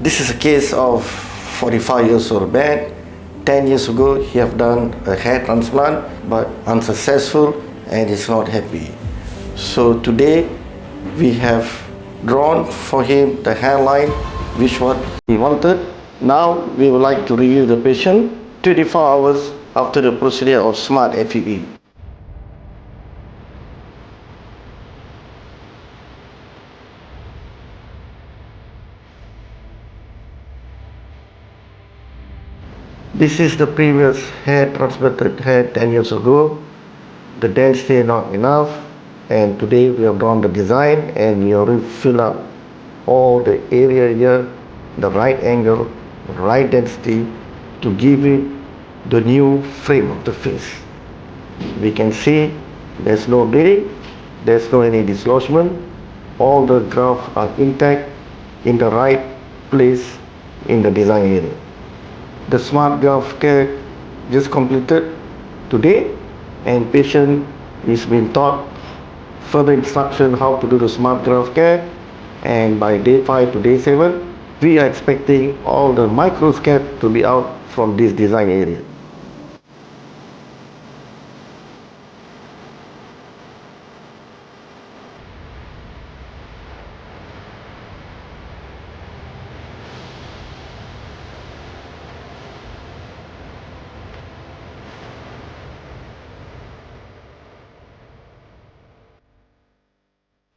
This is a case of 45 years old man. 10 years ago, he have done a hair transplant, but unsuccessful and is not happy. So today, we have drawn for him the hairline, which what he wanted. Now, we would like to review the patient 24 hours after the procedure of smart FEE. This is the previous hair transplanted hair 10 years ago. The density not enough, and today we have drawn the design and we have filled up all the area here, the right angle, right density to give it the new frame of the face. We can see there's no bleeding, there's no any dislodgement, all the grafts are intact in the right place in the design area. The smart graft care just completed today, and patient is being taught further instruction how to do the smart graft care, and by day 5 to day 7 we are expecting all the microscope to be out from this design area.